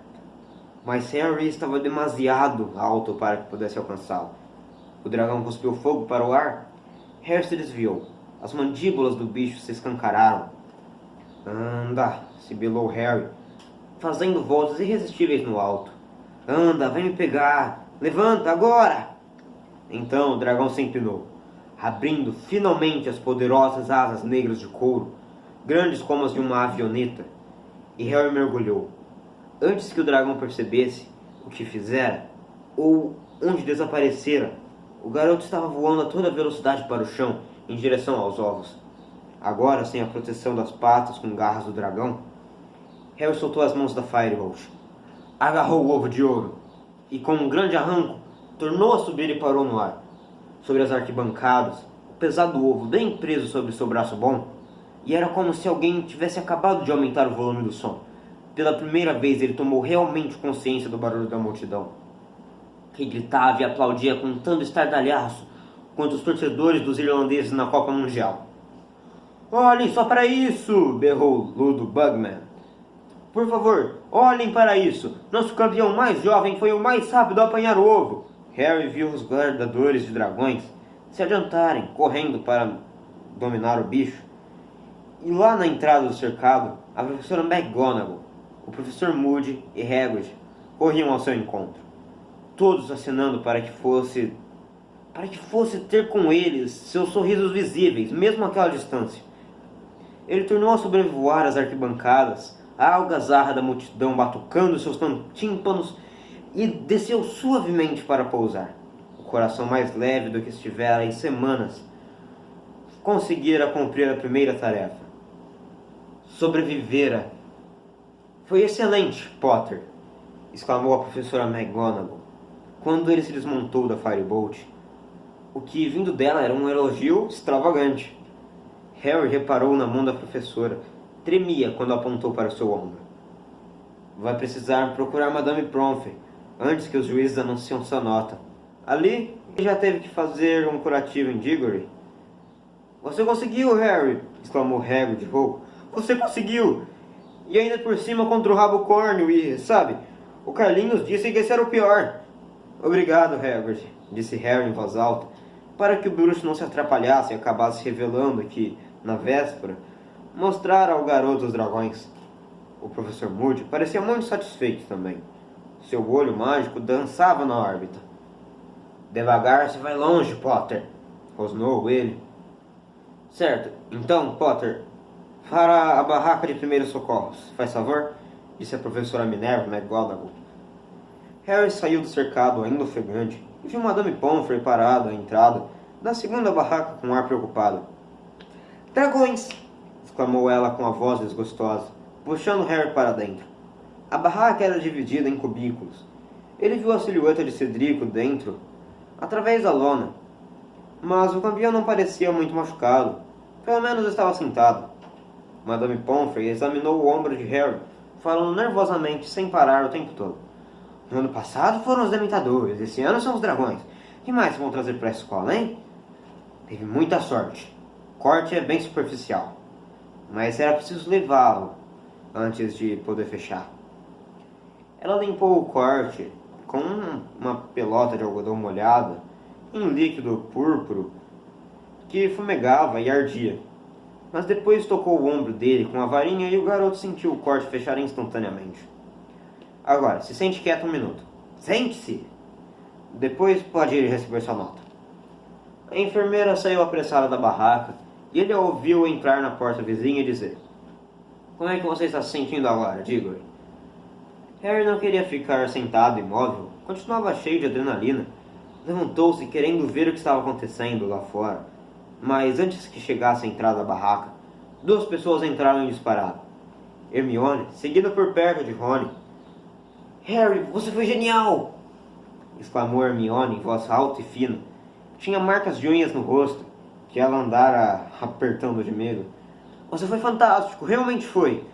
Mas Harry estava demasiado alto para que pudesse alcançá-lo. O dragão cuspiu fogo para o ar. Harry se desviou. As mandíbulas do bicho se escancararam. Anda, sibilou Harry, fazendo voltas irresistíveis no alto. Anda, vem me pegar. Levanta, agora! Então o dragão se empinou, abrindo finalmente as poderosas asas negras de couro, grandes como as de uma avioneta, e Harry mergulhou. Antes que o dragão percebesse o que fizera, ou onde desaparecera, o garoto estava voando a toda velocidade para o chão, em direção aos ovos. Agora, sem a proteção das patas com garras do dragão, Harry soltou as mãos da Firebolt, agarrou o ovo de ouro, e com um grande arranco, tornou a subir e parou no ar. Sobre as arquibancadas, o pesado ovo bem preso sobre seu braço bom, e era como se alguém tivesse acabado de aumentar o volume do som. Pela primeira vez ele tomou realmente consciência do barulho da multidão, que gritava e aplaudia com tanto estardalhaço quanto os torcedores dos irlandeses na Copa Mundial. Olhem só para isso! Berrou Ludo Bugman. Por favor, olhem para isso! Nosso campeão mais jovem foi o mais rápido a apanhar o ovo. Harry viu os guardadores de dragões se adiantarem, correndo para dominar o bicho. E lá na entrada do cercado, a professora McGonagall, o professor Moody e Hagrid corriam ao seu encontro, todos acenando para que fosse ter com eles seus sorrisos visíveis, mesmo àquela distância. Ele tornou a sobrevoar as arquibancadas, a algazarra da multidão batucando seus tímpanos, e desceu suavemente para pousar. O coração mais leve do que estivera em semanas, conseguira cumprir a primeira tarefa. Sobrevivera. Foi excelente, Potter, exclamou a professora McGonagall, quando ele se desmontou da Firebolt, o que vindo dela era um elogio extravagante. Harry reparou na mão da professora. Tremia quando apontou para o seu ombro. Vai precisar procurar Madame Pomfrey. antes que os juízes anunciem sua nota. Ali, ele já teve que fazer um curativo em Diggory. Você conseguiu, Harry! Exclamou Hagrid rouco. Você conseguiu! E ainda por cima contra o rabo córneo e, sabe, o Carlinhos disse que esse era o pior. Obrigado, Hagrid, disse Harry em voz alta, para que o bruxo não se atrapalhasse e acabasse revelando que, na véspera, mostrara ao garoto os dragões. O professor Moody parecia muito satisfeito também. Seu olho mágico dançava na órbita. Devagar se vai longe, Potter, rosnou ele. Certo, então, Potter, para a barraca de primeiros socorros, faz favor? Disse a professora Minerva McGonagall. Harry saiu do cercado ainda ofegante e viu Madame Pomfrey parada à entrada da segunda barraca com um ar preocupado. Dragões! Exclamou ela com a voz desgostosa, puxando Harry para dentro. A barraca era dividida em cubículos. Ele viu a silhueta de Cedrico dentro, através da lona. Mas o campeão não parecia muito machucado. Pelo menos estava sentado. Madame Pomfrey examinou o ombro de Harry, falando nervosamente, sem parar o tempo todo. No ano passado foram os Dementadores, esse ano são os dragões. O que mais vão trazer para a escola, hein? Teve muita sorte. O corte é bem superficial. Mas era preciso levá-lo antes de poder fechar. Ela limpou o corte com uma pelota de algodão molhada em líquido púrpuro que fumegava e ardia. Mas depois tocou o ombro dele com a varinha e o garoto sentiu o corte fechar instantaneamente. Agora, se sente quieto um minuto. Sente-se! Depois pode ir receber sua nota. A enfermeira saiu apressada da barraca e ele a ouviu entrar na porta vizinha e dizer: Como é que você está se sentindo agora, Diggory? Harry não queria ficar sentado imóvel, continuava cheio de adrenalina. Levantou-se querendo ver o que estava acontecendo lá fora. Mas antes que chegasse à entrada da barraca, duas pessoas entraram em disparada. Hermione, seguida por perto de Rony. Harry, você foi genial! Exclamou Hermione em voz alta e fina. Tinha marcas de unhas no rosto, que ela andara apertando de medo. Você foi fantástico, realmente foi.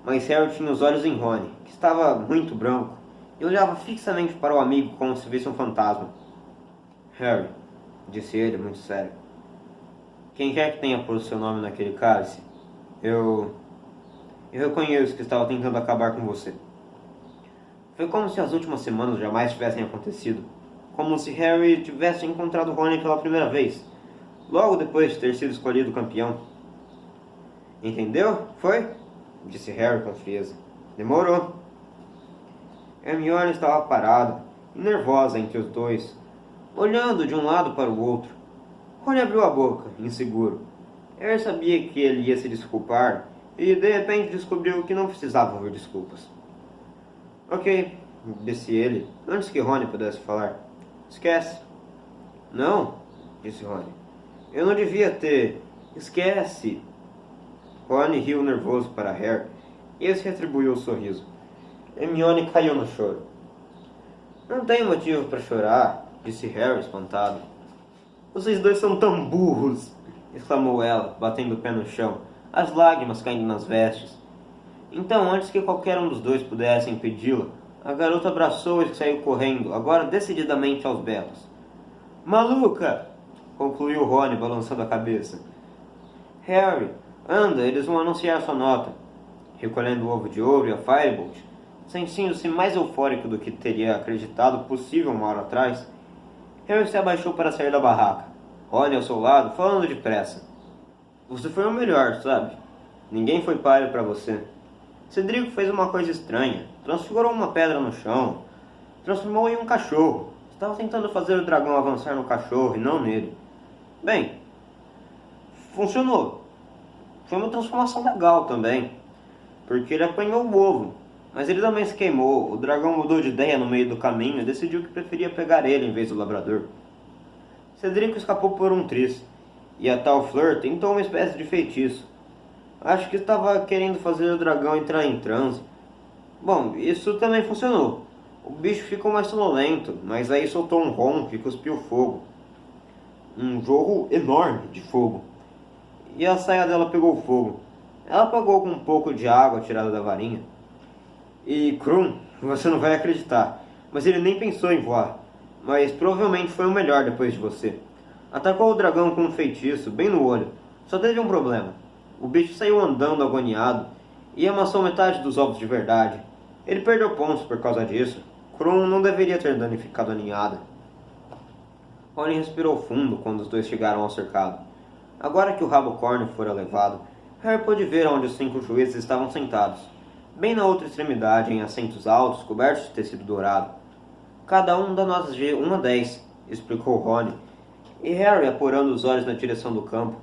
Mas Harry tinha os olhos em Rony, que estava muito branco, e olhava fixamente para o amigo como se visse um fantasma. Harry, disse ele, muito sério. Quem quer que tenha posto seu nome naquele cálice, eu reconheço que estava tentando acabar com você. Foi como se as últimas semanas jamais tivessem acontecido. Como se Harry tivesse encontrado Rony pela primeira vez, logo depois de ter sido escolhido campeão. Entendeu? Foi? Disse Harry com frieza. Demorou. Hermione estava parada e nervosa entre os dois, olhando de um lado para o outro. Rony abriu a boca, inseguro. Harry sabia que ele ia se desculpar e de repente descobriu que não precisava ouvir desculpas. Ok, disse ele, antes que Rony pudesse falar. Esquece. Não, disse Rony. Eu não devia ter... Esquece. Rony riu nervoso para Harry e esse retribuiu o sorriso. Hermione caiu no choro. Não tenho motivo para chorar, disse Harry espantado. Vocês dois são tão burros, exclamou ela, batendo o pé no chão, as lágrimas caindo nas vestes. Então, antes que qualquer um dos dois pudesse impedi-la, a garota abraçou e saiu correndo, agora decididamente aos berros. Maluca! Concluiu Rony, balançando a cabeça. Harry, anda, eles vão anunciar sua nota. Recolhendo o ovo de ouro e a Firebolt, sentindo-se mais eufórico do que teria acreditado possível uma hora atrás, Harry se abaixou para sair da barraca. Rony ao seu lado, falando depressa. Você foi o melhor, sabe? Ninguém foi páreo para você. Cedrico fez uma coisa estranha. Transfigurou uma pedra no chão. Transformou em um cachorro. Estava tentando fazer o dragão avançar no cachorro e não nele. Bem, funcionou. Foi uma transformação legal também. Porque ele apanhou o ovo. Mas ele também se queimou. O dragão mudou de ideia no meio do caminho e decidiu que preferia pegar ele em vez do labrador. Cedrico escapou por um triz. E a tal Fleur tentou uma espécie de feitiço. Acho que estava querendo fazer o dragão entrar em transe. Bom, isso também funcionou. O bicho ficou mais sonolento, mas aí soltou um ronco e cuspiu fogo. Um jorro enorme de fogo. E a saia dela pegou fogo. Ela apagou com um pouco de água tirada da varinha. E, Krum, você não vai acreditar, mas ele nem pensou em voar. Mas provavelmente foi o melhor depois de você. Atacou o dragão com um feitiço, bem no olho. Só teve um problema. O bicho saiu andando agoniado e amassou metade dos ovos de verdade. Ele perdeu pontos por causa disso. Krum não deveria ter danificado a ninhada. Rony respirou fundo quando os dois chegaram ao cercado. Agora que o rabo córneo fora levado, Harry pôde ver onde os 5 juízes estavam sentados, bem na outra extremidade, em assentos altos cobertos de tecido dourado. Cada um dá notas de 1 a 10, explicou Rony, e Harry, apurando os olhos na direção do campo,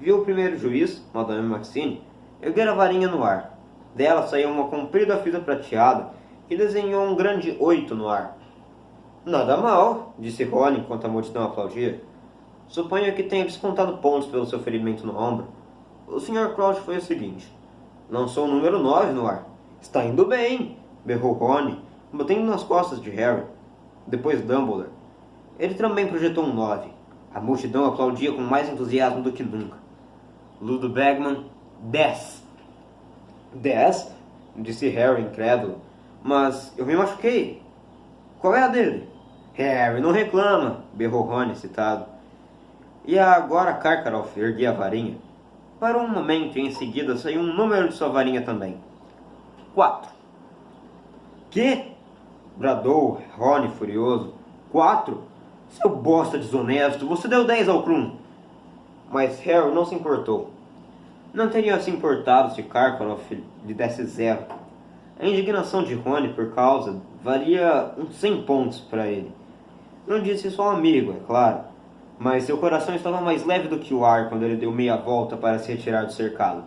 viu o primeiro juiz, Madame Maxine, erguer a varinha no ar. Dela saiu uma comprida fita prateada que desenhou um grande 8 no ar. Nada mal, disse Rony enquanto a multidão aplaudia. Suponho que tenha descontado pontos pelo seu ferimento no ombro. O Sr. Crouch foi o seguinte. Lançou o número 9 no ar. Está indo bem, berrou Rony, batendo nas costas de Harry. Depois Dumbledore. Ele também projetou um 9. A multidão aplaudia com mais entusiasmo do que nunca. Ludo Bagman, 10. 10? Disse Harry incrédulo. Mas eu me machuquei. Qual é a dele? Harry, não reclama, berrou Rony excitado. E agora Karkaroff erguia a varinha. Parou um momento e em seguida saiu um número de sua varinha também. 4. Que? Bradou Rony furioso. 4? Seu bosta desonesto, você deu 10 ao Krum. Mas Harry não se importou. Não teria se importado se Karkaroff lhe desse 0. A indignação de Rony por causa valia uns 100 pontos para ele. Não disse isso ao amigo, é claro, mas seu coração estava mais leve do que o ar quando ele deu meia volta para se retirar do cercado.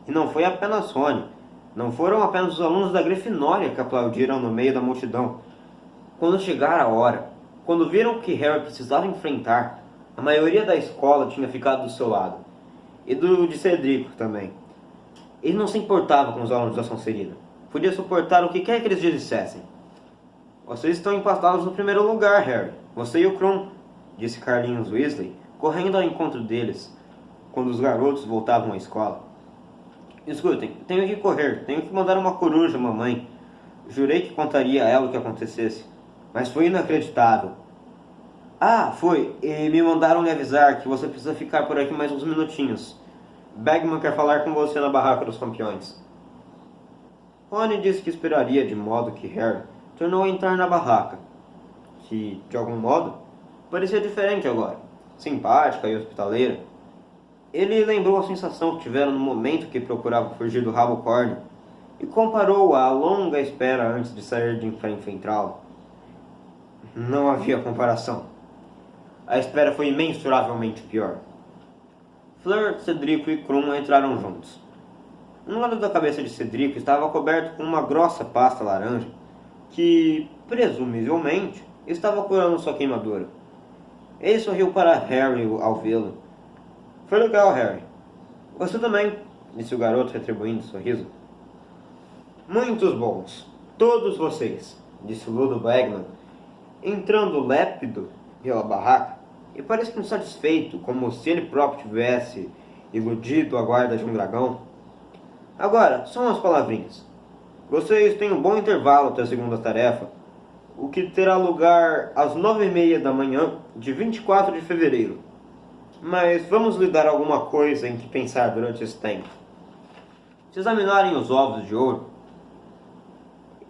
E não foi apenas Rony, não foram apenas os alunos da Grifinória que aplaudiram no meio da multidão. Quando chegara a hora, quando viram que Harry precisava enfrentar, a maioria da escola tinha ficado do seu lado, e do de Cedrico também. Ele não se importava com os alunos da Sonserina, podia suportar o que quer que eles dissessem. Vocês estão empatados no primeiro lugar, Harry. Você e o Krum, disse Carlinhos Weasley, correndo ao encontro deles, quando os garotos voltavam à escola. Escutem, tenho que correr, tenho que mandar uma coruja à mamãe. Jurei que contaria a ela o que acontecesse, mas foi inacreditável. Ah, foi, e me mandaram lhe avisar que você precisa ficar por aqui mais uns minutinhos. Bagman quer falar com você na barraca dos campeões. Rony disse que esperaria de modo que Harry tornou a entrar na barraca, que, de algum modo, parecia diferente agora, simpática e hospitaleira. Ele lembrou a sensação que tiveram no momento que procurava fugir do rabo córneo e comparou-a à longa espera antes de sair para enfrentá-lo. Não havia comparação. A espera foi imensuravelmente pior. Fleur, Cedrico e Krum entraram juntos. Um lado da cabeça de Cedrico estava coberto com uma grossa pasta laranja, que, presumivelmente, estava curando sua queimadura. Ele sorriu para Harry ao vê-lo. Foi legal, Harry. Você também, disse o garoto retribuindo o sorriso. Muitos bons. Todos vocês, disse Ludo Bagman, entrando lépido pela barraca e parecendo satisfeito, como se ele próprio tivesse iludido a guarda de um dragão. Agora, só umas palavrinhas. Vocês têm um bom intervalo até a segunda tarefa, o que terá lugar às 9h30 da manhã de 24 de fevereiro. Mas vamos lhe dar alguma coisa em que pensar durante esse tempo. Se examinarem os ovos de ouro,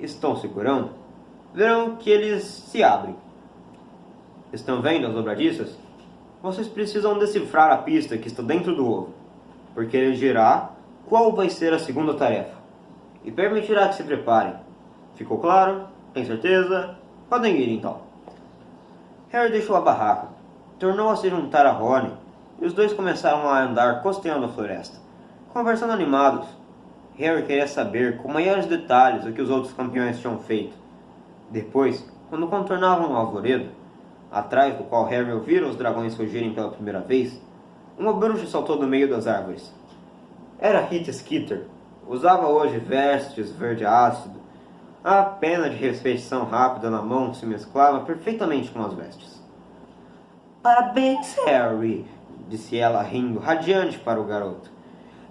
estão segurando, verão que eles se abrem. Estão vendo as dobradiças? Vocês precisam decifrar a pista que está dentro do ovo, porque ele dirá qual vai ser a segunda tarefa, e permitirá que se preparem. Ficou claro? Tem certeza? Podem ir então. Harry deixou a barraca, tornou a se juntar a Rony, e os dois começaram a andar costeando a floresta, conversando animados. Harry queria saber com maiores detalhes o que os outros campeões tinham feito. Depois, quando contornavam o arvoredo, atrás do qual Harry ouvira os dragões fugirem pela primeira vez, uma bruxa saltou do meio das árvores. Era Rita Skeeter. Usava hoje vestes verde ácido. A pena de respeitação rápida na mão se mesclava perfeitamente com as vestes. Parabéns, Harry, disse ela rindo, radiante para o garoto.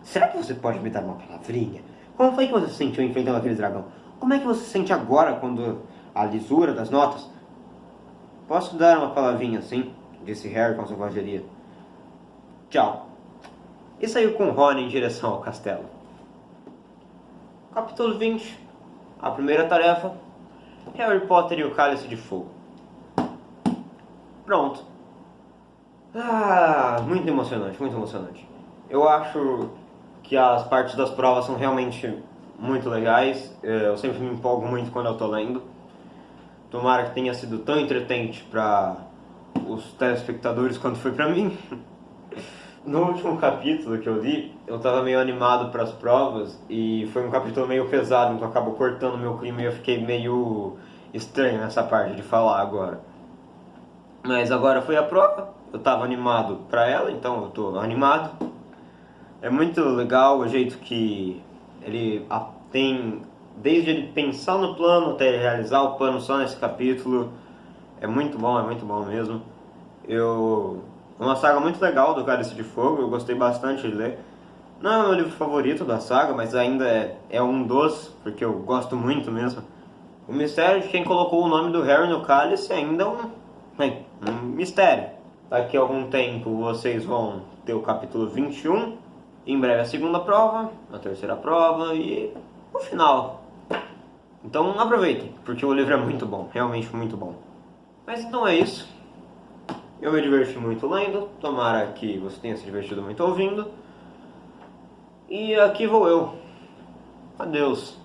Será que você pode me dar uma palavrinha? Como foi que você se sentiu enfrentando aquele dragão? Como é que você se sente agora quando a lisura das notas. Posso dar uma palavrinha assim? Disse Harry com sua vozeria. Tchau. E saiu com Rony em direção ao castelo. Capítulo 20. A primeira tarefa. Harry Potter e o Cálice de Fogo. Pronto. Muito emocionante, muito emocionante. Eu acho que as partes das provas são realmente muito legais. Eu sempre me empolgo muito quando eu tô lendo. Tomara que tenha sido tão entretente para os telespectadores quanto foi para mim. No último capítulo que eu li, eu tava meio animado para as provas e foi um capítulo meio pesado, então acabou cortando meu clima e eu fiquei meio estranho nessa parte de falar agora. Mas agora foi a prova, eu tava animado para ela, então eu tô animado. É muito legal o jeito que ele tem, desde ele pensar no plano até ele realizar o plano só nesse capítulo. É muito bom mesmo. É uma saga muito legal do Cálice de Fogo, eu gostei bastante de ler. Não é o meu livro favorito da saga, mas ainda é um dos, porque eu gosto muito mesmo. O mistério de quem colocou o nome do Harry no cálice ainda é um mistério. Daqui a algum tempo vocês vão ter o capítulo 21, em breve a segunda prova, a terceira prova e o final. Então aproveitem, porque o livro é muito bom, realmente muito bom. Mas então é isso. Eu me diverti muito lendo, tomara que você tenha se divertido muito ouvindo. E aqui vou eu. Adeus.